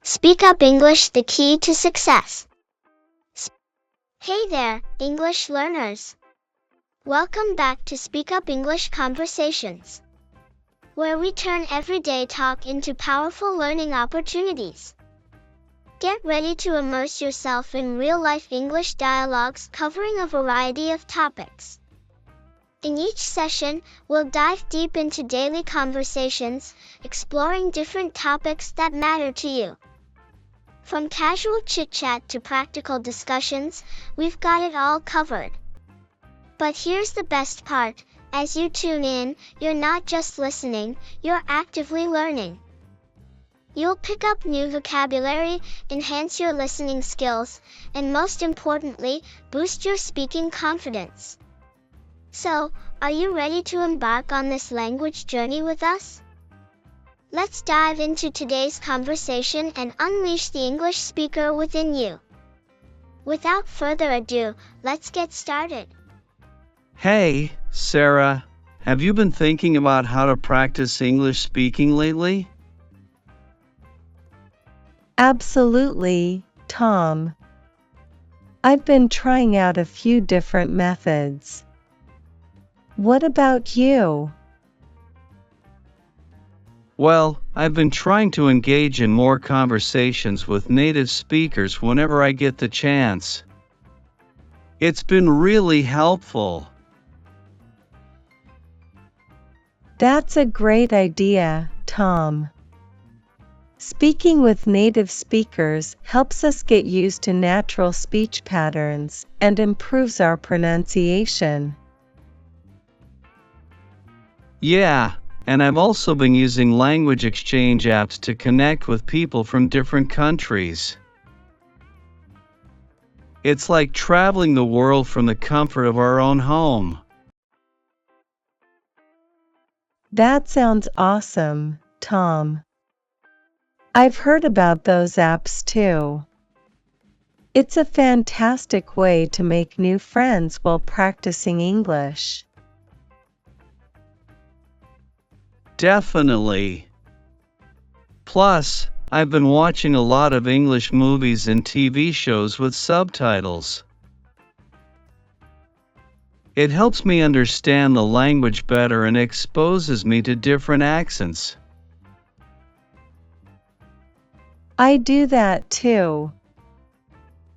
Speak up English, the key to success. Hey there, English learners. Welcome back to Speak Up English Conversations, where we turn everyday talk into powerful learning opportunities. Get ready to immerse yourself in real-life English dialogues covering a variety of topics. In each session, we'll dive deep into daily conversations, exploring different topics that matter to you. From casual chit-chat to practical discussions, we've got it all covered. But here's the best part: as you tune in, you're not just listening, you're actively learning. You'll pick up new vocabulary, enhance your listening skills, and most importantly, boost your speaking confidence. So, are you ready to embark on this language journey with us? Let's dive into today's conversation and unleash the English speaker within you. Without further ado, let's get started. Hey, Sarah, have you been thinking about how to practice English speaking lately? Absolutely, Tom. I've been trying out a few different methods. What about you? Well, I've been trying to engage in more conversations with native speakers whenever I get the chance. It's been really helpful. That's a great idea, Tom. Speaking with native speakers helps us get used to natural speech patterns and improves our pronunciation. Yeah, and I've also been using language exchange apps to connect with people from different countries. It's like traveling the world from the comfort of our own home. That sounds awesome, Tom. I've heard about those apps too. It's a fantastic way to make new friends while practicing English. Definitely. Plus, I've been watching a lot of English movies and TV shows with subtitles. It helps me understand the language better and exposes me to different accents. I do that too.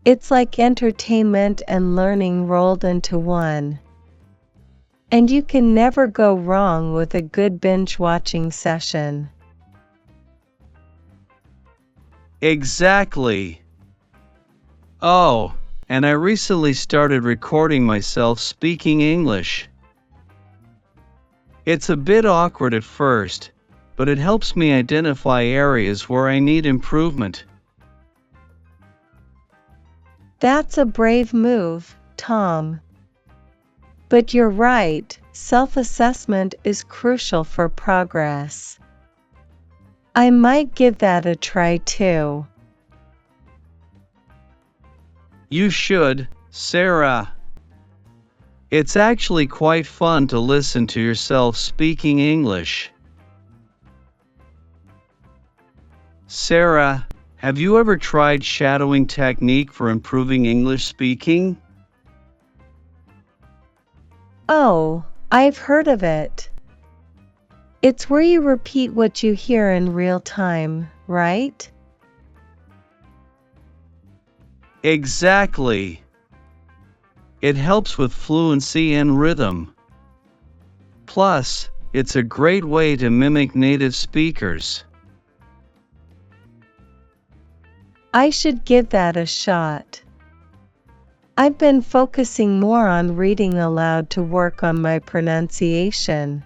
It's like entertainment and learning rolled into one. And you can never go wrong with a good binge-watching session. Exactly. Oh, and I recently started recording myself speaking English. It's a bit awkward at first, but it helps me identify areas where I need improvement. That's a brave move, Tom. But you're right, self-assessment is crucial for progress. I might give that a try too. You should, Sarah. It's actually quite fun to listen to yourself speaking English. Sarah, have you ever tried shadowing technique for improving English speaking? Oh, I've heard of it. It's where you repeat what you hear in real time, right? Exactly. It helps with fluency and rhythm. Plus, it's a great way to mimic native speakers. I should give that a shot. I've been focusing more on reading aloud to work on my pronunciation.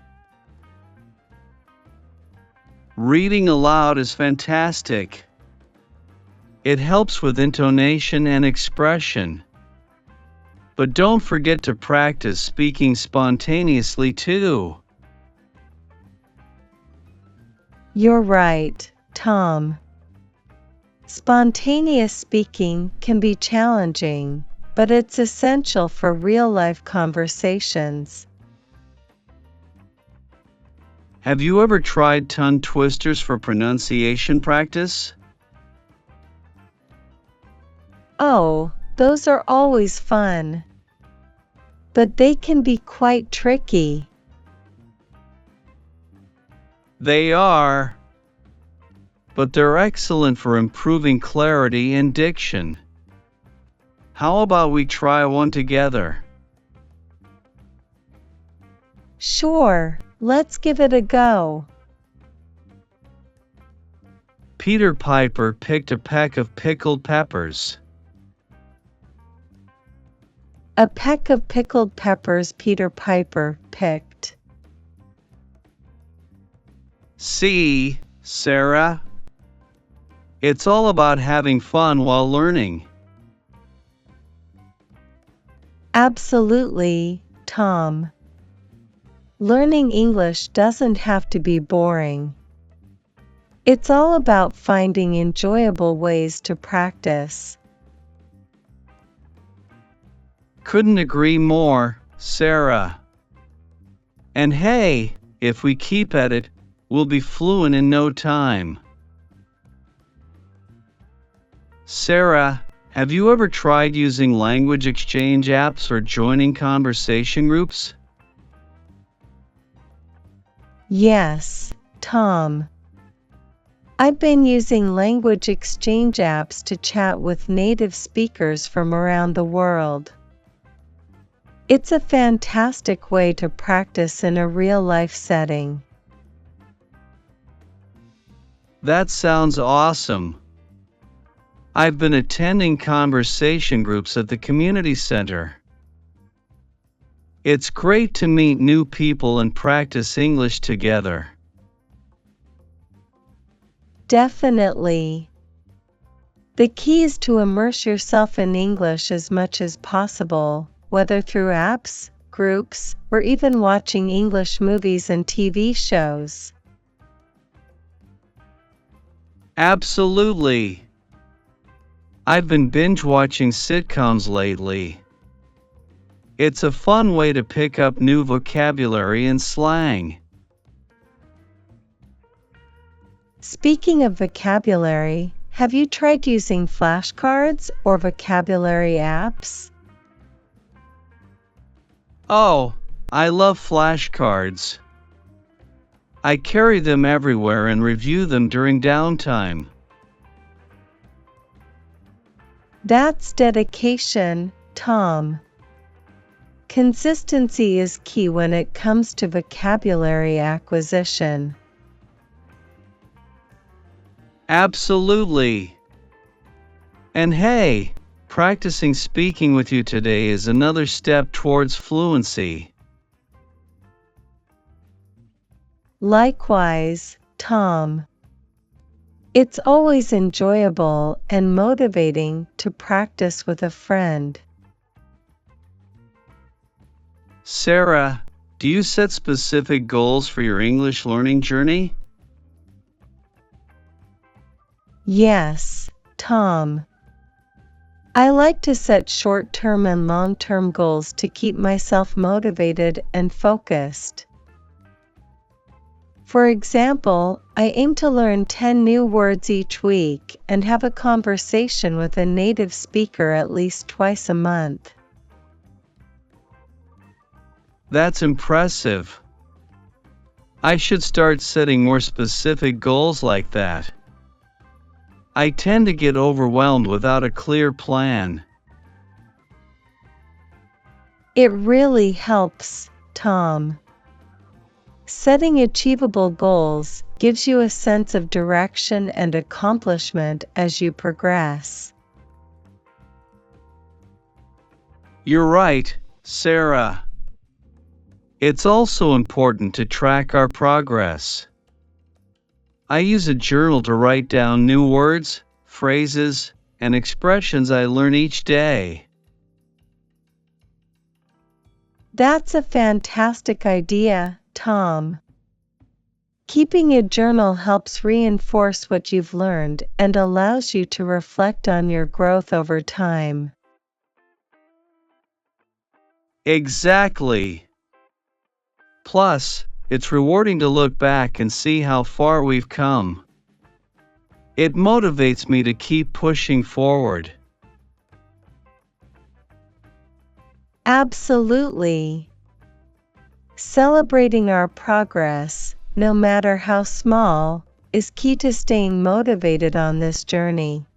Reading aloud is fantastic. It helps with intonation and expression. But don't forget to practice speaking spontaneously too. You're right, Tom. Spontaneous speaking can be challenging, but it's essential for real-life conversations. Have you ever tried tongue twisters for pronunciation practice? Oh, those are always fun. But they can be quite tricky. They are, but they're excellent for improving clarity and diction. How about we try one together? Sure, let's give it a go. Peter Piper picked a peck of pickled peppers. A peck of pickled peppers Peter Piper picked. See, Sarah? It's all about having fun while learning. Absolutely, Tom. Learning English doesn't have to be boring. It's all about finding enjoyable ways to practice. Couldn't agree more, Sarah. And hey, if we keep at it, we'll be fluent in no time. Sarah, have you ever tried using language exchange apps or joining conversation groups? Yes, Tom. I've been using language exchange apps to chat with native speakers from around the world. It's a fantastic way to practice in a real-life setting. That sounds awesome. I've been attending conversation groups at the community center. It's great to meet new people and practice English together. Definitely. The key is to immerse yourself in English as much as possible, whether through apps, groups, or even watching English movies and TV shows. Absolutely. I've been binge watching sitcoms lately. It's a fun way to pick up new vocabulary and slang. Speaking of vocabulary, have you tried using flashcards or vocabulary apps? Oh, I love flashcards. I carry them everywhere and review them during downtime. That's dedication, Tom. Consistency is key when it comes to vocabulary acquisition. Absolutely. And hey, practicing speaking with you today is another step towards fluency. Likewise, Tom. It's always enjoyable and motivating to practice with a friend. Sarah, do you set specific goals for your English learning journey? Yes, Tom. I like to set short-term and long-term goals to keep myself motivated and focused. For example, I aim to learn 10 new words each week and have a conversation with a native speaker at least twice a month. That's impressive. I should start setting more specific goals like that. I tend to get overwhelmed without a clear plan. It really helps, Tom. Setting achievable goals gives you a sense of direction and accomplishment as you progress. You're right, Sarah. It's also important to track our progress. I use a journal to write down new words, phrases, and expressions I learn each day. That's a fantastic idea, Tom. Keeping a journal helps reinforce what you've learned and allows you to reflect on your growth over time. Exactly. Plus, it's rewarding to look back and see how far we've come. It motivates me to keep pushing forward. Absolutely. Celebrating our progress, no matter how small, is key to staying motivated on this journey.